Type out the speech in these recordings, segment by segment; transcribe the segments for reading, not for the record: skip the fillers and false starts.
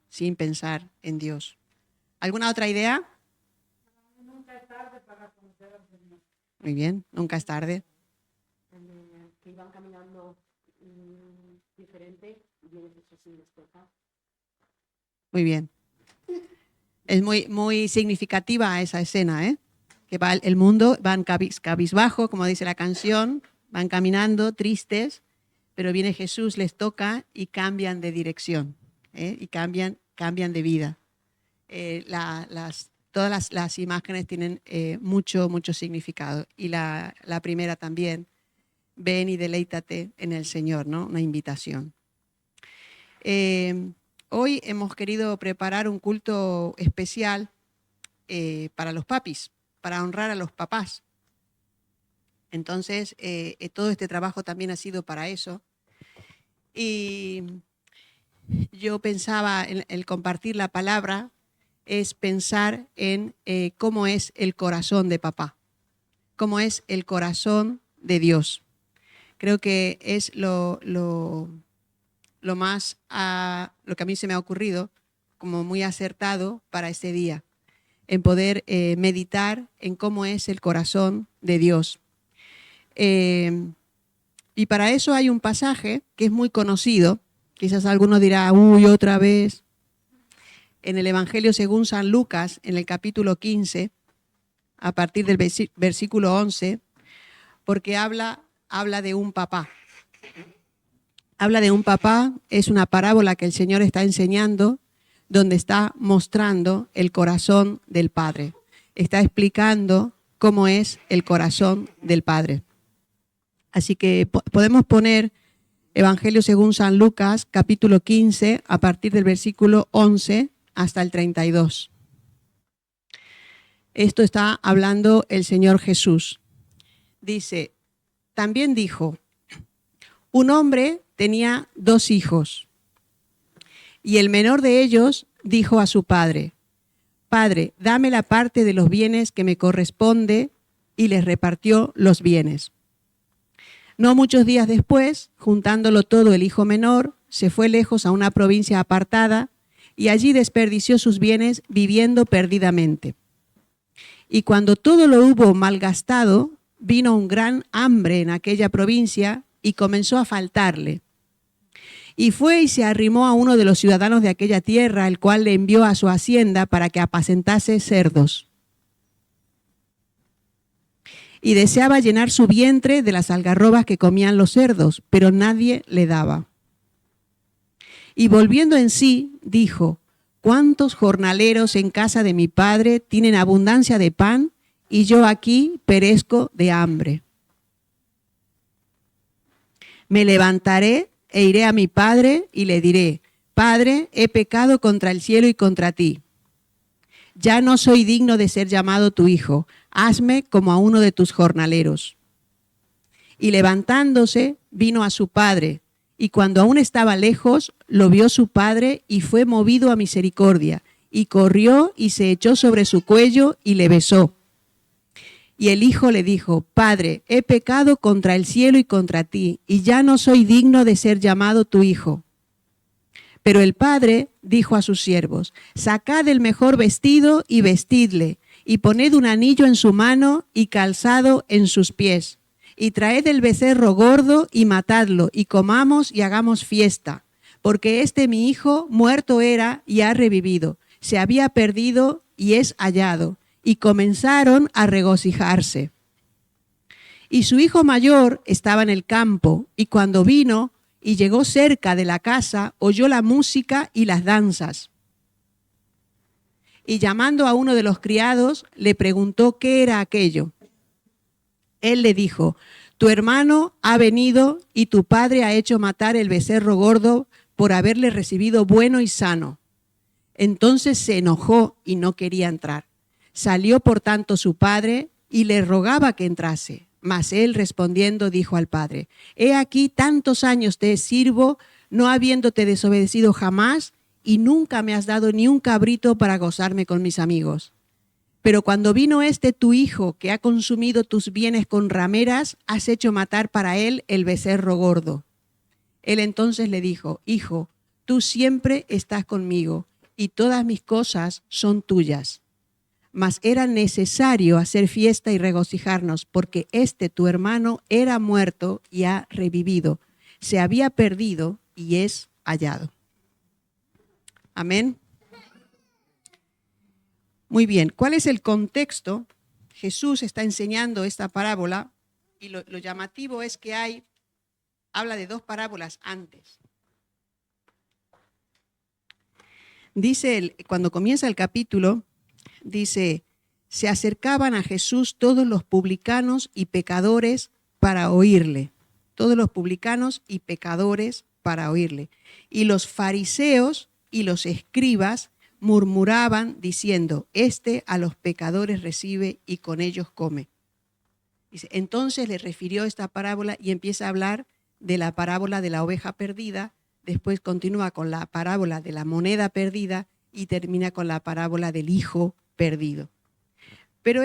sin pensar en Dios. ¿Alguna otra idea? Nunca es tarde para conocer al Señor. Muy bien, nunca es tarde. Que iban caminando diferente y viene Jesús y les toca. Muy bien. Es muy significativa esa escena, ¿eh? Que va el mundo, van cabizbajo, como dice la canción, van caminando tristes, pero viene Jesús, les toca y cambian de dirección, y cambian de vida. Todas las imágenes tienen mucho significado. Y la primera también, ven y deleítate en el Señor, ¿no? Una invitación. Hoy hemos querido preparar un culto especial para los papis, para honrar a los papás. Entonces, todo este trabajo también ha sido para eso. Y yo pensaba en el compartir la palabra, es pensar en cómo es el corazón de papá, cómo es el corazón de Dios. Creo que es lo más, lo que a mí se me ha ocurrido como muy acertado para este día, en poder meditar en cómo es el corazón de Dios. Y para eso hay un pasaje que es muy conocido, quizás alguno dirá, uy, otra vez, en el Evangelio según San Lucas, en el capítulo 15, a partir del versículo 11, porque habla de un papá. Habla de un papá, es una parábola que el Señor está enseñando, donde está mostrando el corazón del Padre. Está explicando cómo es el corazón del Padre. Así que podemos poner Evangelio según San Lucas, capítulo 15, a partir del versículo 11 hasta el 32. Esto está hablando el Señor Jesús. Dice, también dijo, un hombre tenía 2 hijos, y el menor de ellos dijo a su padre, Padre, dame la parte de los bienes que me corresponde, y les repartió los bienes. No muchos días después, juntándolo todo el hijo menor, se fue lejos a una provincia apartada, y allí desperdició sus bienes viviendo perdidamente. Y cuando todo lo hubo malgastado, vino un gran hambre en aquella provincia y comenzó a faltarle. Y fue y se arrimó a uno de los ciudadanos de aquella tierra, el cual le envió a su hacienda para que apacentase cerdos. Y deseaba llenar su vientre de las algarrobas que comían los cerdos, pero nadie le daba. Y volviendo en sí, dijo, ¿cuántos jornaleros en casa de mi padre tienen abundancia de pan y yo aquí perezco de hambre? Me levantaré e iré a mi padre y le diré, Padre, he pecado contra el cielo y contra ti. Ya no soy digno de ser llamado tu hijo, hazme como a uno de tus jornaleros. Y levantándose, vino a su padre, y cuando aún estaba lejos, lo vio su padre y fue movido a misericordia, y corrió y se echó sobre su cuello y le besó. Y el hijo le dijo, Padre, he pecado contra el cielo y contra ti, y ya no soy digno de ser llamado tu hijo. Pero el padre dijo a sus siervos, sacad el mejor vestido y vestidle, y poned un anillo en su mano y calzado en sus pies, y traed el becerro gordo y matadlo, y comamos y hagamos fiesta, porque mi hijo muerto era y ha revivido, se había perdido y es hallado. Y comenzaron a regocijarse. Y su hijo mayor estaba en el campo, y cuando vino y llegó cerca de la casa, oyó la música y las danzas. Y llamando a uno de los criados, le preguntó qué era aquello. Él le dijo, tu hermano ha venido y tu padre ha hecho matar el becerro gordo por haberle recibido bueno y sano. Entonces se enojó y no quería entrar. Salió por tanto su padre y le rogaba que entrase. Mas él respondiendo dijo al padre, he aquí tantos años te sirvo, no habiéndote desobedecido jamás, y nunca me has dado ni un cabrito para gozarme con mis amigos. Pero cuando vino tu hijo, que ha consumido tus bienes con rameras, has hecho matar para él el becerro gordo. Él entonces le dijo, hijo, tú siempre estás conmigo, y todas mis cosas son tuyas. Mas era necesario hacer fiesta y regocijarnos, porque tu hermano era muerto y ha revivido. Se había perdido y es hallado. Amén. Muy bien, ¿cuál es el contexto? Jesús está enseñando esta parábola y lo llamativo es que habla de 2 parábolas antes. Dice, cuando comienza el capítulo, dice, se acercaban a Jesús todos los publicanos y pecadores para oírle. Todos los publicanos y pecadores para oírle. Y los fariseos y los escribas murmuraban diciendo, a los pecadores recibe y con ellos come. Dice, entonces le refirió esta parábola y empieza a hablar de la parábola de la oveja perdida, después continúa con la parábola de la moneda perdida y termina con la parábola del hijo perdido. Pero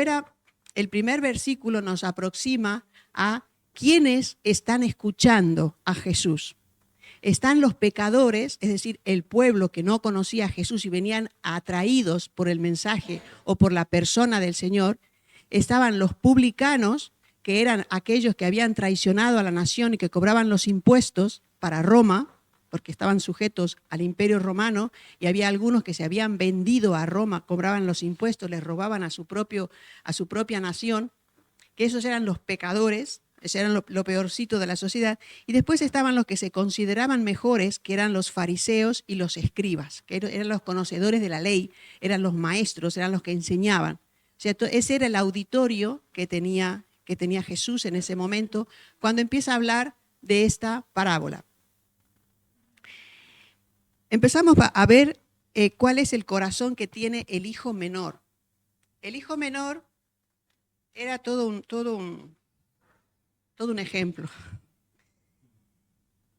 el primer versículo nos aproxima a quienes están escuchando a Jesús. Están los pecadores, es decir, el pueblo que no conocía a Jesús y venían atraídos por el mensaje o por la persona del Señor. Estaban los publicanos, que eran aquellos que habían traicionado a la nación y que cobraban los impuestos para Roma, porque estaban sujetos al imperio romano, y había algunos que se habían vendido a Roma, cobraban los impuestos, les robaban a su propia nación, que esos eran los pecadores. Ese era lo peorcito de la sociedad. Y después estaban los que se consideraban mejores, que eran los fariseos y los escribas, que eran los conocedores de la ley, eran los maestros, eran los que enseñaban. O sea, ese era el auditorio que tenía Jesús en ese momento, cuando empieza a hablar de esta parábola. Empezamos a ver cuál es el corazón que tiene el hijo menor. El hijo menor era todo un ejemplo.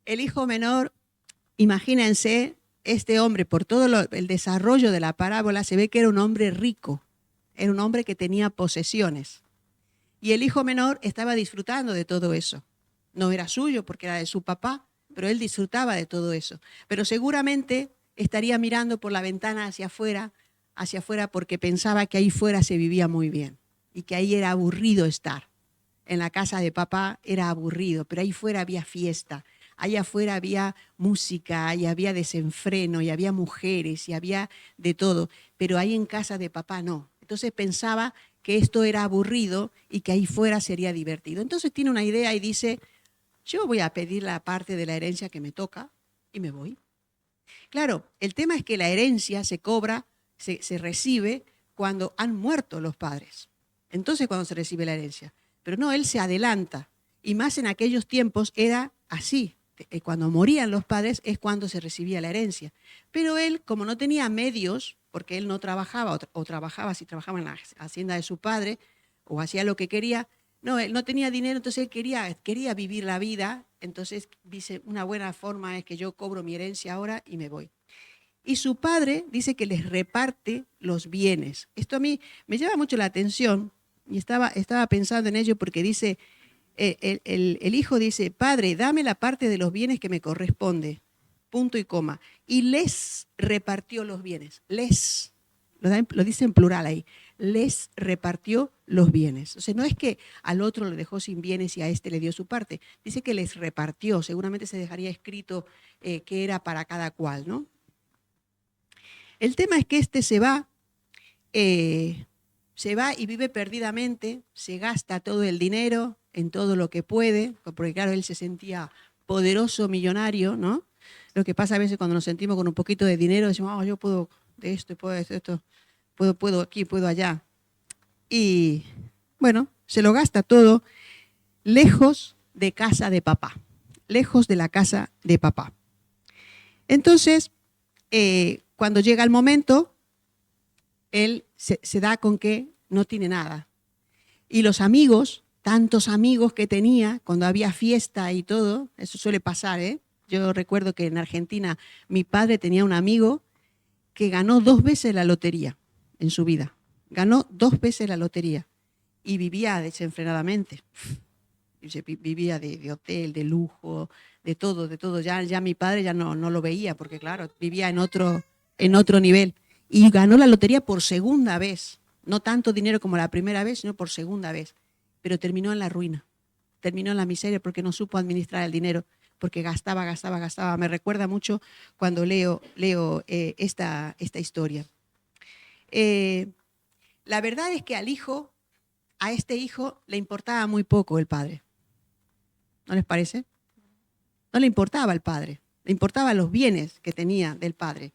El hijo menor, imagínense, este hombre, por todo el desarrollo de la parábola, se ve que era un hombre rico, era un hombre que tenía posesiones. Y el hijo menor estaba disfrutando de todo eso. No era suyo porque era de su papá, pero él disfrutaba de todo eso. Pero seguramente estaría mirando por la ventana hacia afuera porque pensaba que ahí fuera se vivía muy bien y que ahí era aburrido estar. En la casa de papá era aburrido, pero ahí fuera había fiesta, allá afuera había música, y había desenfreno, y había mujeres, y había de todo, pero ahí en casa de papá no. Entonces pensaba que esto era aburrido y que ahí fuera sería divertido. Entonces tiene una idea y dice, yo voy a pedir la parte de la herencia que me toca y me voy. Claro, el tema es que la herencia se cobra, se recibe cuando han muerto los padres. Entonces cuando se recibe la herencia. Pero no, él se adelanta. Y más en aquellos tiempos era así. Cuando morían los padres es cuando se recibía la herencia. Pero él, como no tenía medios, porque él no trabajaba, o trabajaba si trabajaba en la hacienda de su padre, o hacía lo que quería, no, él no tenía dinero, entonces él quería vivir la vida. Entonces dice, una buena forma es que yo cobro mi herencia ahora y me voy. Y su padre dice que les reparte los bienes. Esto a mí me llama mucho la atención. Y estaba pensando en ello porque dice, el hijo dice, padre, dame la parte de los bienes que me corresponde, punto y coma. Y les repartió los bienes, lo dice en plural ahí, les repartió los bienes. O sea, no es que al otro le dejó sin bienes y a este le dio su parte, dice que les repartió, seguramente se dejaría escrito que era para cada cual, ¿no? El tema es que este se va y vive perdidamente, se gasta todo el dinero en todo lo que puede, porque claro, él se sentía poderoso, millonario, ¿no? Lo que pasa a veces cuando nos sentimos con un poquito de dinero, decimos, yo puedo de esto, puedo de esto, puedo aquí, puedo allá. Y bueno, se lo gasta todo lejos de casa de papá, lejos de la casa de papá. Entonces, cuando llega el momento, él se da con que no tiene nada. Y los amigos, tantos amigos que tenía, cuando había fiesta y todo, eso suele pasar, ¿eh? Yo recuerdo que en Argentina mi padre tenía un amigo que ganó 2 veces la lotería en su vida. Ganó 2 veces la lotería y vivía desenfrenadamente. Vivía de hotel, de lujo, de todo. Ya mi padre ya no lo veía porque, claro, vivía en otro en otro nivel. Y ganó la lotería por segunda vez. No tanto dinero como la primera vez, sino por segunda vez. Pero terminó en la ruina, terminó en la miseria porque no supo administrar el dinero, porque gastaba. Me recuerda mucho cuando leo esta historia. La verdad es que a este hijo le importaba muy poco el padre. ¿No les parece? No le importaba al padre, le importaban los bienes que tenía del padre.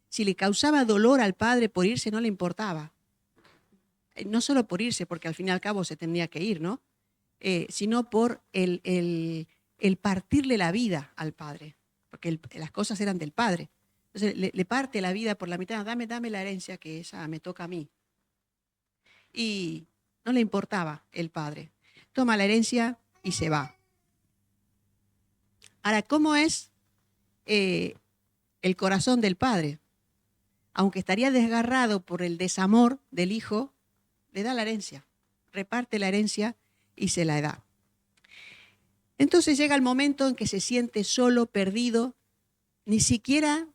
Si le causaba dolor al padre por irse, no le importaba. No solo por irse, porque al fin y al cabo se tenía que ir, ¿no? Sino por el partirle la vida al padre, porque las cosas eran del padre. Entonces le parte la vida por la mitad, dame la herencia que esa me toca a mí. Y no le importaba el padre. Toma la herencia y se va. Ahora, ¿cómo es el corazón del padre? Aunque estaría desgarrado por el desamor del hijo, le da la herencia, reparte la herencia y se la da. Entonces llega el momento en que se siente solo, perdido, ni siquiera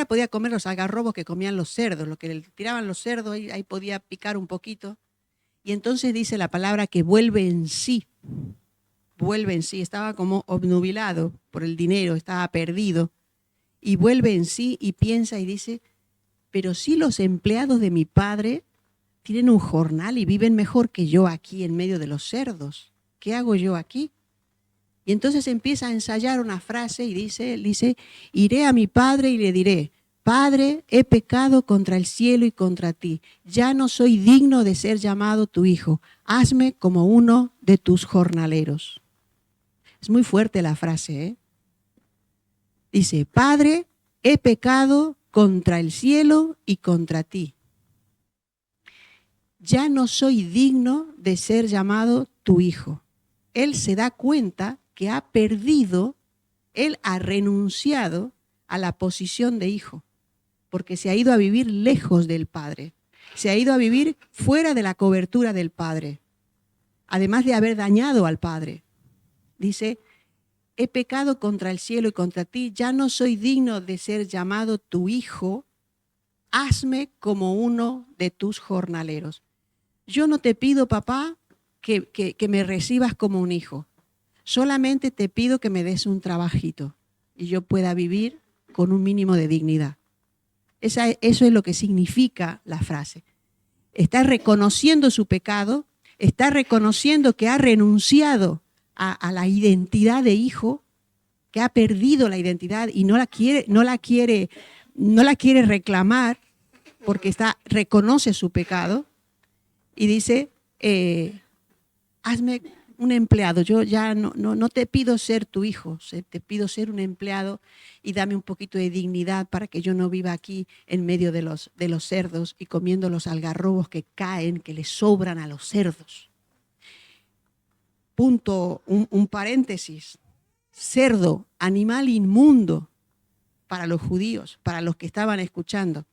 podía comer los algarrobos que comían los cerdos, lo que le tiraban los cerdos, ahí podía picar un poquito. Y entonces dice la palabra que vuelve en sí, estaba como obnubilado por el dinero, estaba perdido. Y vuelve en sí y piensa y dice, pero si los empleados de mi padre tienen un jornal y viven mejor que yo aquí en medio de los cerdos, ¿qué hago yo aquí? Y entonces empieza a ensayar una frase y dice, iré a mi padre y le diré, Padre, he pecado contra el cielo y contra ti, ya no soy digno de ser llamado tu hijo, hazme como uno de tus jornaleros. Es muy fuerte la frase, ¿eh? Dice, Padre, he pecado contra el cielo y contra ti. Ya no soy digno de ser llamado tu hijo. Él se da cuenta que ha perdido, él ha renunciado a la posición de hijo, porque se ha ido a vivir lejos del Padre, se ha ido a vivir fuera de la cobertura del Padre, además de haber dañado al Padre. Dice, he pecado contra el cielo y contra ti, ya no soy digno de ser llamado tu hijo, hazme como uno de tus jornaleros. Yo no te pido, papá, que me recibas como un hijo, solamente te pido que me des un trabajito y yo pueda vivir con un mínimo de dignidad. Eso es lo que significa la frase. Está reconociendo su pecado, está reconociendo que ha renunciado a la identidad de hijo, que ha perdido la identidad y no la quiere reclamar porque reconoce su pecado y dice, hazme un empleado, yo ya no te pido ser tu hijo, te pido ser un empleado y dame un poquito de dignidad para que yo no viva aquí en medio de los cerdos y comiendo los algarrobos que caen, que le sobran a los cerdos. Punto, un paréntesis. Cerdo, animal inmundo para los judíos, para los que estaban escuchando.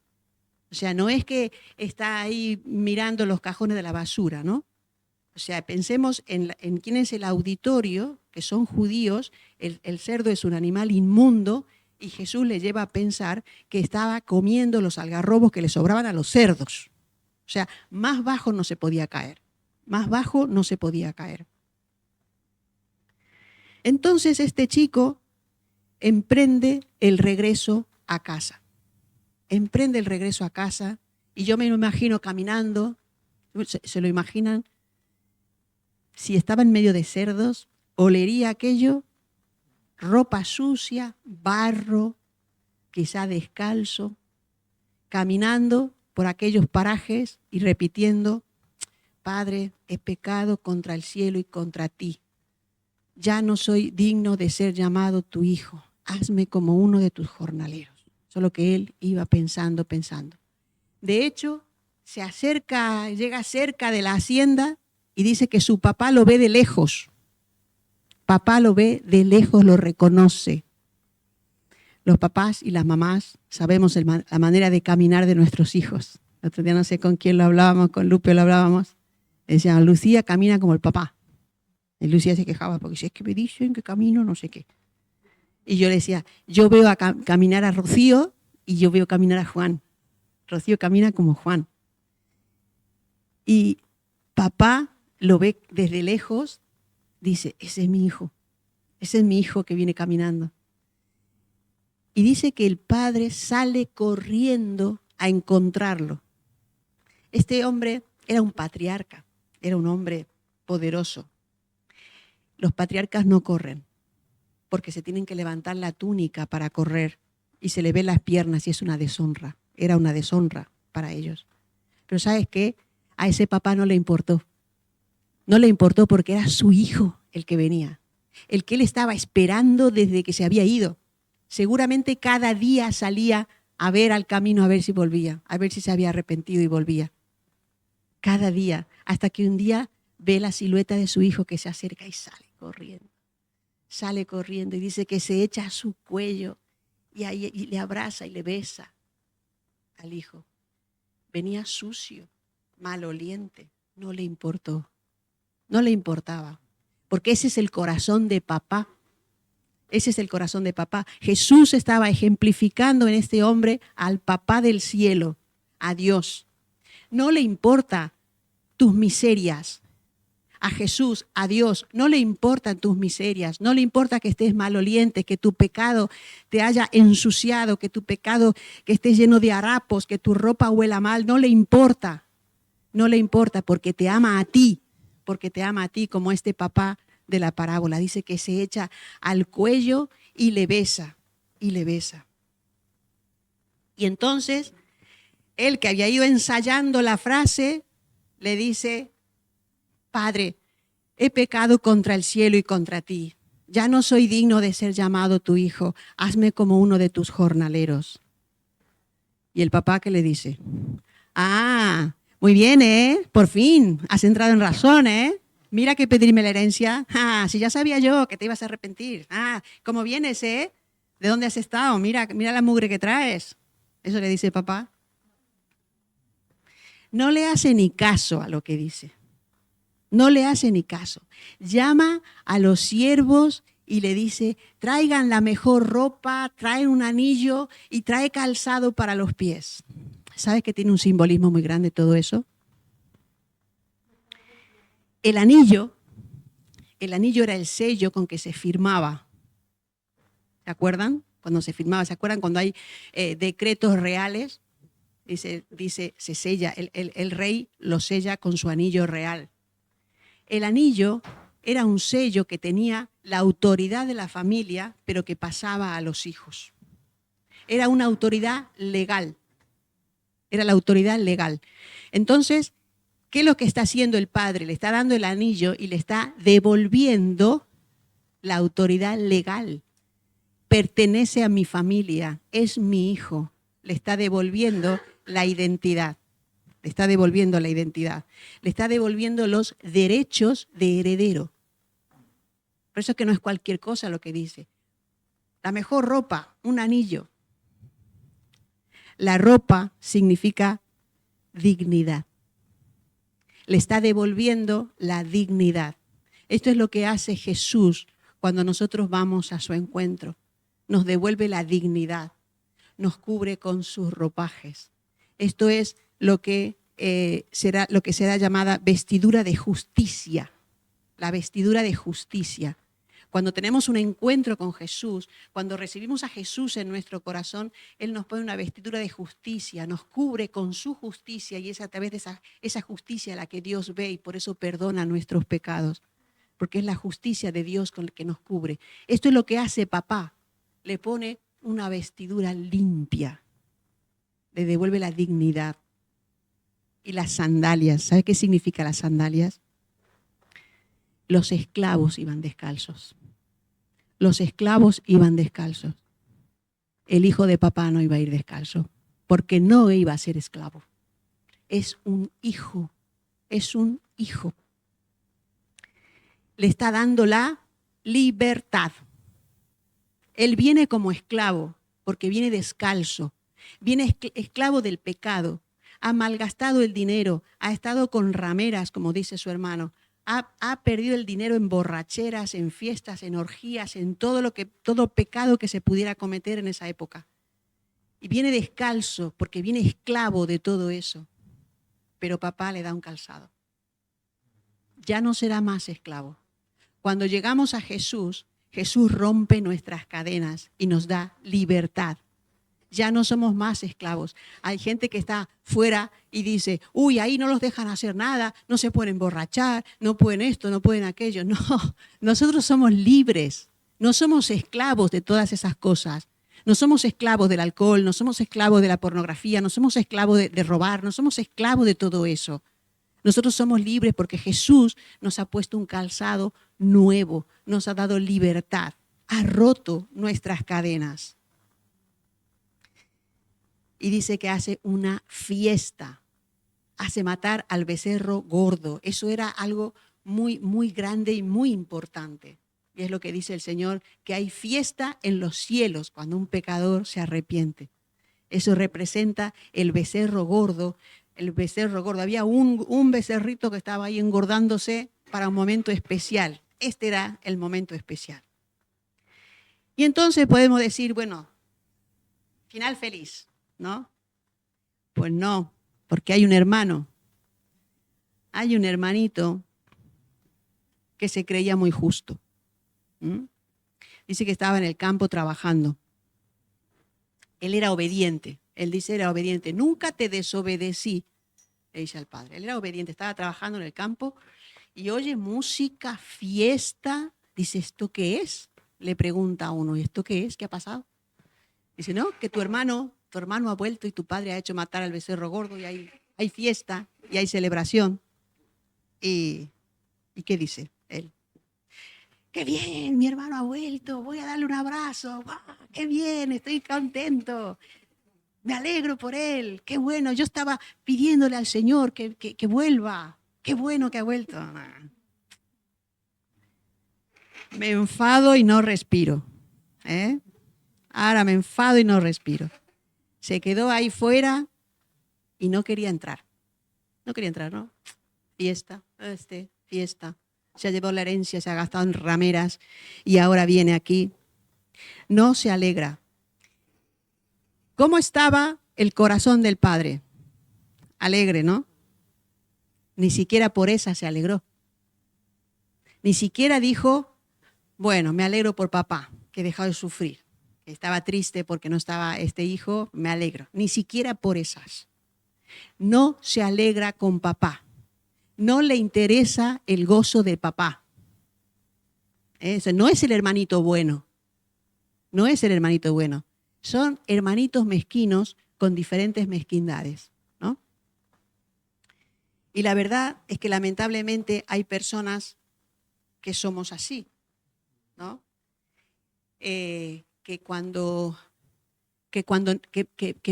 O sea, no es que está ahí mirando los cajones de la basura, ¿no? O sea, pensemos en quién es el auditorio, que son judíos, el cerdo es un animal inmundo y Jesús le lleva a pensar que estaba comiendo los algarrobos que le sobraban a los cerdos. O sea, más bajo no se podía caer, más bajo no se podía caer. Entonces este chico emprende el regreso a casa. Emprende el regreso a casa y yo me lo imagino caminando, ¿se lo imaginan? Si estaba en medio de cerdos, olería aquello, ropa sucia, barro, quizá descalzo, caminando por aquellos parajes y repitiendo, Padre, he pecado contra el cielo y contra ti. Ya no soy digno de ser llamado tu hijo. Hazme como uno de tus jornaleros. Eso es lo que él iba pensando. De hecho, llega cerca de la hacienda y dice que su papá lo ve de lejos. Papá lo ve de lejos, lo reconoce. Los papás y las mamás sabemos la manera de caminar de nuestros hijos. El otro día no sé con quién lo hablábamos, con Lupe lo hablábamos. Decían, Lucía camina como el papá. Y Lucía se quejaba porque si es que me dicen que camino no sé qué. Y yo le decía, yo veo caminar a Rocío y yo veo caminar a Juan. Rocío camina como Juan. Y papá lo ve desde lejos, dice, ese es mi hijo que viene caminando. Y dice que el padre sale corriendo a encontrarlo. Este hombre era un patriarca, era un hombre poderoso. Los patriarcas no corren, porque se tienen que levantar la túnica para correr y se le ven las piernas y es una deshonra. Era una deshonra para ellos. Pero ¿sabes qué? A ese papá no le importó. No le importó porque era su hijo el que venía, el que él estaba esperando desde que se había ido. Seguramente cada día salía a ver al camino, a ver si volvía, a ver si se había arrepentido y volvía. Cada día, hasta que un día ve la silueta de su hijo que se acerca y sale corriendo. Sale corriendo y dice que se echa a su cuello y le abraza y le besa al hijo. Venía sucio, maloliente, no le importó. No le importaba, porque ese es el corazón de papá. Ese es el corazón de papá. Jesús estaba ejemplificando en este hombre al papá del cielo, a Dios. No le importa tus miserias. A Jesús, a Dios, no le importan tus miserias, no le importa que estés maloliente, que tu pecado te haya ensuciado, que tu pecado que estés lleno de harapos, que tu ropa huela mal, no le importa. No le importa porque te ama a ti, como este papá de la parábola. Dice que se echa al cuello y le besa, y le besa. Y entonces, él que había ido ensayando la frase, le dice, Padre, he pecado contra el cielo y contra ti. Ya no soy digno de ser llamado tu hijo. Hazme como uno de tus jornaleros. Y el papá, ¿qué le dice? Ah, muy bien, por fin, has entrado en razón, Mira que pedirme la herencia. Ah, si ya sabía yo que te ibas a arrepentir. Ah, ¿cómo vienes, ¿De dónde has estado? Mira la mugre que traes. Eso le dice papá. No le hace ni caso a lo que dice. No le hace ni caso. Llama a los siervos y le dice, traigan la mejor ropa, traen un anillo y trae calzado para los pies. ¿Sabes que tiene un simbolismo muy grande todo eso? El anillo era el sello con que se firmaba. ¿Se acuerdan? Cuando se firmaba, ¿se acuerdan cuando hay decretos reales? Dice, se sella, el rey lo sella con su anillo real. El anillo era un sello que tenía la autoridad de la familia, pero que pasaba a los hijos. Era una autoridad legal. Era la autoridad legal. Entonces, ¿qué es lo que está haciendo el padre? Le está dando el anillo y le está devolviendo la autoridad legal. Pertenece a mi familia, es mi hijo. Le está devolviendo la identidad. Le está devolviendo la identidad. Le está devolviendo los derechos de heredero. Por eso es que no es cualquier cosa lo que dice. La mejor ropa, un anillo. La ropa significa dignidad. Le está devolviendo la dignidad. Esto es lo que hace Jesús cuando nosotros vamos a su encuentro. Nos devuelve la dignidad, nos cubre con sus ropajes. Esto es lo que será llamada vestidura de justicia. La vestidura de justicia. Cuando tenemos un encuentro con Jesús, cuando recibimos a Jesús en nuestro corazón, Él nos pone una vestidura de justicia, nos cubre con su justicia y es a través de esa justicia la que Dios ve y por eso perdona nuestros pecados, porque es la justicia de Dios con la que nos cubre. Esto es lo que hace papá, le pone una vestidura limpia, le devuelve la dignidad. Y las sandalias, ¿sabe qué significa las sandalias? Los esclavos iban descalzos. Los esclavos iban descalzos. El hijo de papá no iba a ir descalzo, porque no iba a ser esclavo. Es un hijo, es un hijo. Le está dando la libertad. Él viene como esclavo, porque viene descalzo. Viene esclavo del pecado. Ha malgastado el dinero, ha estado con rameras, como dice su hermano. Ha perdido el dinero en borracheras, en fiestas, en orgías, en todo pecado que se pudiera cometer en esa época. Y viene descalzo porque viene esclavo de todo eso. Pero papá le da un calzado. Ya no será más esclavo. Cuando llegamos a Jesús, Jesús rompe nuestras cadenas y nos da libertad. Ya no somos más esclavos. Hay gente que está fuera y dice, uy, ahí no los dejan hacer nada, no se pueden emborrachar, no pueden esto, no pueden aquello. No, nosotros somos libres, no somos esclavos de todas esas cosas. No somos esclavos del alcohol, no somos esclavos de la pornografía, no somos esclavos de robar, no somos esclavos de todo eso. Nosotros somos libres porque Jesús nos ha puesto un calzado nuevo, nos ha dado libertad, ha roto nuestras cadenas. Y dice que hace una fiesta, hace matar al becerro gordo. Eso era algo muy, muy grande y muy importante. Y es lo que dice el Señor, que hay fiesta en los cielos cuando un pecador se arrepiente. Eso representa el becerro gordo. El becerro gordo. Había un becerrito que estaba ahí engordándose para un momento especial. Este era el momento especial. Y entonces podemos decir, bueno, final feliz, ¿no? Pues no, porque hay un hermano. Hay un hermanito que se creía muy justo. Dice que estaba en el campo trabajando. Él era obediente. Él dice, era obediente. Nunca te desobedecí, le dice al padre. Él era obediente, estaba trabajando en el campo y oye música, fiesta. Dice, ¿esto qué es? Le pregunta a uno, ¿y esto qué es? ¿Qué ha pasado? Dice, no, que tu hermano ha vuelto y tu padre ha hecho matar al becerro gordo y hay fiesta y hay celebración. ¿Y qué dice él? ¡Qué bien! Mi hermano ha vuelto, voy a darle un abrazo. ¡Wow! ¡Qué bien! Estoy contento. Me alegro por él. ¡Qué bueno! Yo estaba pidiéndole al Señor que vuelva. ¡Qué bueno que ha vuelto! Me enfado y no respiro. Ahora me enfado y no respiro. Se quedó ahí fuera y no quería entrar. No quería entrar, ¿no? Fiesta, fiesta. Se ha llevado la herencia, se ha gastado en rameras y ahora viene aquí. No se alegra. ¿Cómo estaba el corazón del padre? Alegre, ¿no? Ni siquiera por esa se alegró. Ni siquiera dijo, bueno, me alegro por papá, que dejó de sufrir. Estaba triste porque no estaba este hijo, me alegro. Ni siquiera por esas. No se alegra con papá. No le interesa el gozo de papá. Eso no es el hermanito bueno. No es el hermanito bueno. Son hermanitos mezquinos con diferentes mezquindades, ¿no? Y la verdad es que lamentablemente hay personas que somos así, ¿no? Que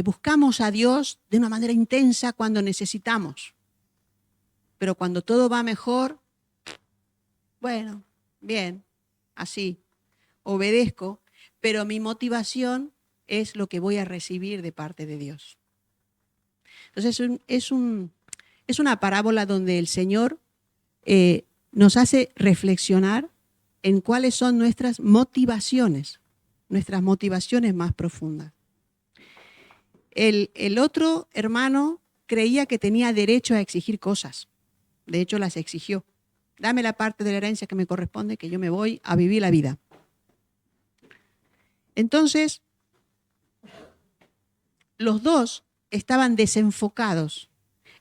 buscamos a Dios de una manera intensa cuando necesitamos. Pero cuando todo va mejor, bueno, bien, así, obedezco, pero mi motivación es lo que voy a recibir de parte de Dios. Entonces es una parábola donde el Señor nos hace reflexionar en cuáles son nuestras motivaciones más profundas. El otro hermano creía que tenía derecho a exigir cosas. De hecho, las exigió. Dame la parte de la herencia que me corresponde, que yo me voy a vivir la vida. Entonces, los dos estaban desenfocados.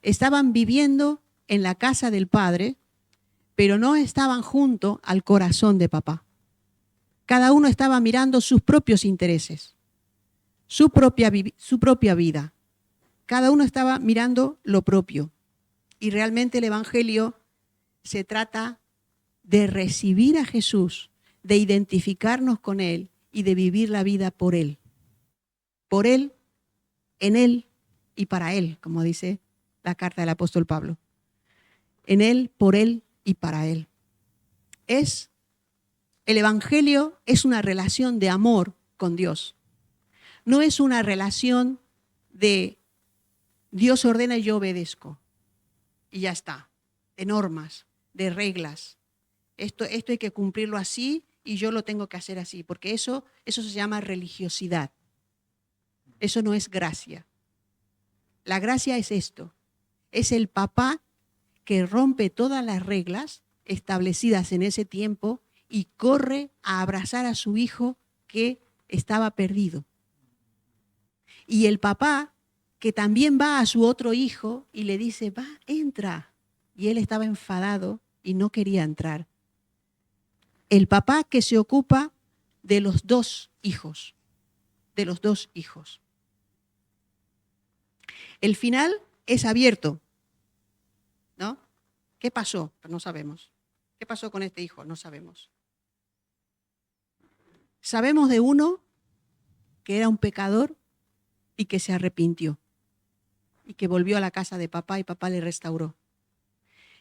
Estaban viviendo en la casa del padre, pero no estaban junto al corazón de papá. Cada uno estaba mirando sus propios intereses, su propia vida. Cada uno estaba mirando lo propio. Y realmente el Evangelio se trata de recibir a Jesús, de identificarnos con Él y de vivir la vida por Él. Por Él, en Él y para Él, como dice la carta del apóstol Pablo. En Él, por Él y para Él. El Evangelio es una relación de amor con Dios. No es una relación de Dios ordena y yo obedezco. Y ya está, de normas, de reglas. Esto hay que cumplirlo así y yo lo tengo que hacer así, porque eso se llama religiosidad. Eso no es gracia. La gracia es esto. Es el papá que rompe todas las reglas establecidas en ese tiempo y corre a abrazar a su hijo que estaba perdido. Y el papá que también va a su otro hijo y le dice, va, entra. Y él estaba enfadado y no quería entrar. El papá que se ocupa de los dos hijos, de los dos hijos. El final es abierto, ¿no? ¿Qué pasó? Pues no sabemos. ¿Qué pasó con este hijo? No sabemos. Sabemos de uno que era un pecador y que se arrepintió y que volvió a la casa de papá y papá le restauró.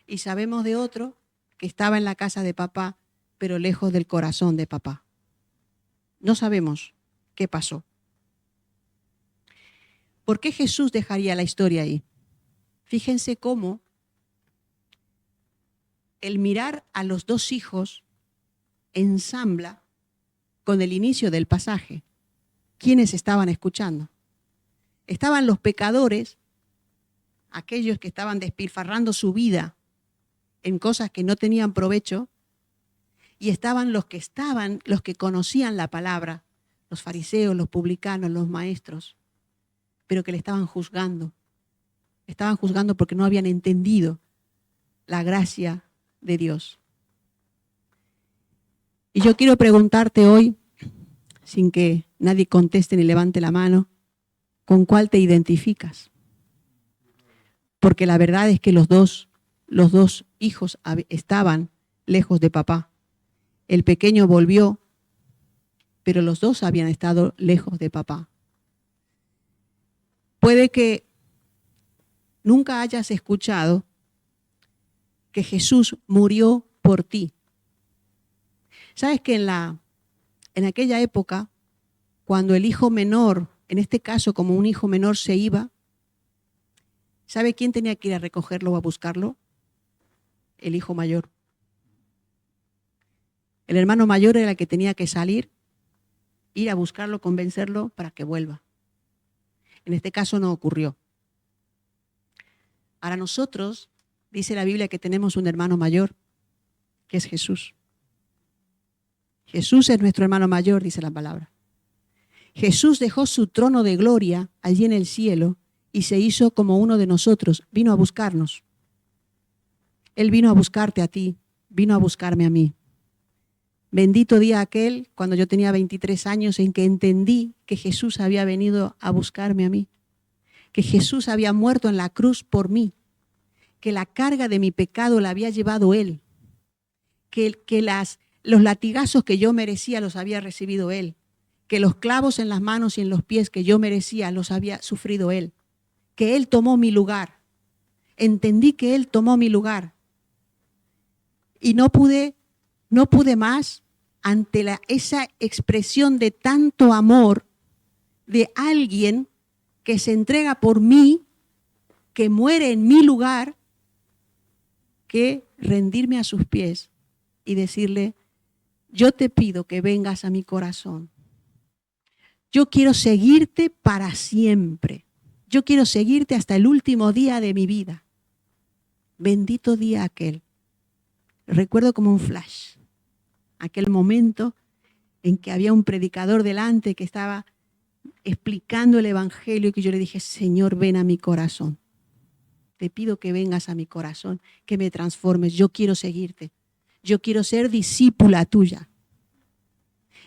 Y sabemos de otro que estaba en la casa de papá, pero lejos del corazón de papá. No sabemos qué pasó. ¿Por qué Jesús dejaría la historia ahí? Fíjense cómo el mirar a los dos hijos ensambla con el inicio del pasaje. ¿Quiénes estaban escuchando? Estaban los pecadores, aquellos que estaban despilfarrando su vida en cosas que no tenían provecho, y estaban los que conocían la palabra, los fariseos, los publicanos, los maestros, pero que le estaban juzgando. Estaban juzgando porque no habían entendido la gracia de Dios. Y yo quiero preguntarte hoy, sin que nadie conteste ni levante la mano, ¿con cuál te identificas? Porque la verdad es que los dos hijos estaban lejos de papá. El pequeño volvió, pero los dos habían estado lejos de papá. Puede que nunca hayas escuchado que Jesús murió por ti. ¿Sabes que en aquella época, cuando el hijo menor, en este caso como un hijo menor se iba, ¿sabe quién tenía que ir a recogerlo o a buscarlo? El hijo mayor. El hermano mayor era el que tenía que salir, ir a buscarlo, convencerlo para que vuelva. En este caso no ocurrió. Ahora nosotros, dice la Biblia que tenemos un hermano mayor, que es Jesús. Jesús es nuestro hermano mayor, dice la palabra. Jesús dejó su trono de gloria allí en el cielo y se hizo como uno de nosotros, vino a buscarnos. Él vino a buscarte a ti, vino a buscarme a mí. Bendito día aquel, cuando yo tenía 23 años, en que entendí que Jesús había venido a buscarme a mí, que Jesús había muerto en la cruz por mí, que la carga de mi pecado la había llevado Él, que los latigazos que yo merecía los había recibido Él, que los clavos en las manos y en los pies que yo merecía los había sufrido Él, que Él tomó mi lugar. Entendí que Él tomó mi lugar y no pude más ante esa expresión de tanto amor de alguien que se entrega por mí, que muere en mi lugar, que rendirme a sus pies y decirle, yo te pido que vengas a mi corazón. Yo quiero seguirte para siempre. Yo quiero seguirte hasta el último día de mi vida. Bendito día aquel. Recuerdo como un flash. Aquel momento en que había un predicador delante que estaba explicando el evangelio y que yo le dije, Señor, ven a mi corazón. Te pido que vengas a mi corazón, que me transformes. Yo quiero seguirte. Yo quiero ser discípula tuya.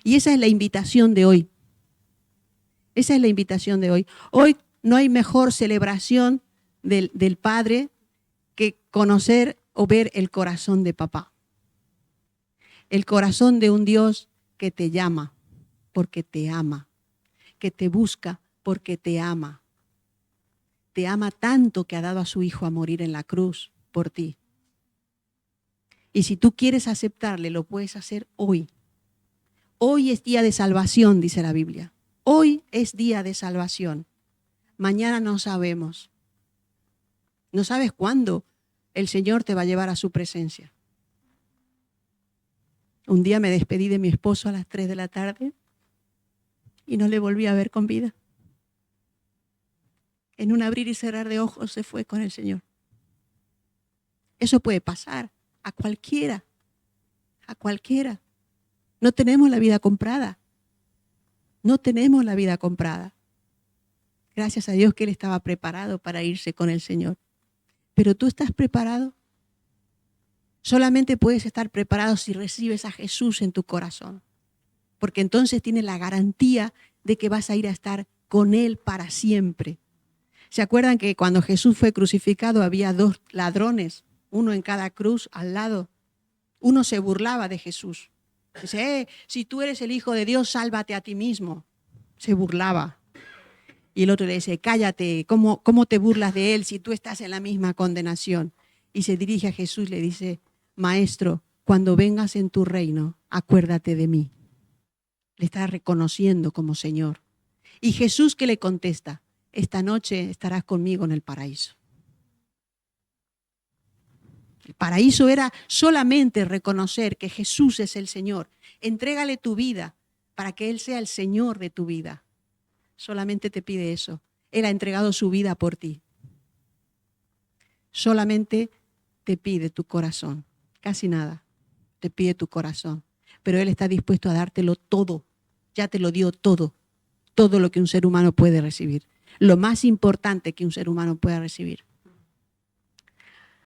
Y esa es la invitación de hoy. Esa es la invitación de hoy. Hoy no hay mejor celebración del Padre que conocer o ver el corazón de papá. El corazón de un Dios que te llama porque te ama, que te busca porque te ama. Te ama tanto que ha dado a su Hijo a morir en la cruz por ti. Y si tú quieres aceptarle, lo puedes hacer hoy. Hoy es día de salvación, dice la Biblia. Hoy es día de salvación. Mañana no sabemos. No sabes cuándo el Señor te va a llevar a su presencia. Un día me despedí de mi esposo a las 3 de la tarde y no le volví a ver con vida. En un abrir y cerrar de ojos se fue con el Señor. Eso puede pasar a cualquiera. A cualquiera. No tenemos la vida comprada. No tenemos la vida comprada. Gracias a Dios que Él estaba preparado para irse con el Señor. Pero tú estás preparado. Solamente puedes estar preparado si recibes a Jesús en tu corazón. Porque entonces tienes la garantía de que vas a ir a estar con Él para siempre. ¿Se acuerdan que cuando Jesús fue crucificado había 2 ladrones, uno en cada cruz al lado? Uno se burlaba de Jesús. Dice, si tú eres el Hijo de Dios, sálvate a ti mismo. Se burlaba. Y el otro le dice, cállate, ¿cómo te burlas de Él si tú estás en la misma condenación? Y se dirige a Jesús y le dice, Maestro, cuando vengas en tu reino, acuérdate de mí. Le está reconociendo como Señor. Y Jesús que le contesta, esta noche estarás conmigo en el paraíso. El paraíso era solamente reconocer que Jesús es el Señor. Entrégale tu vida para que Él sea el Señor de tu vida. Solamente te pide eso. Él ha entregado su vida por ti. Solamente te pide tu corazón. Casi nada. Te pide tu corazón. Pero Él está dispuesto a dártelo todo. Ya te lo dio todo. Todo lo que un ser humano puede recibir. Lo más importante que un ser humano pueda recibir.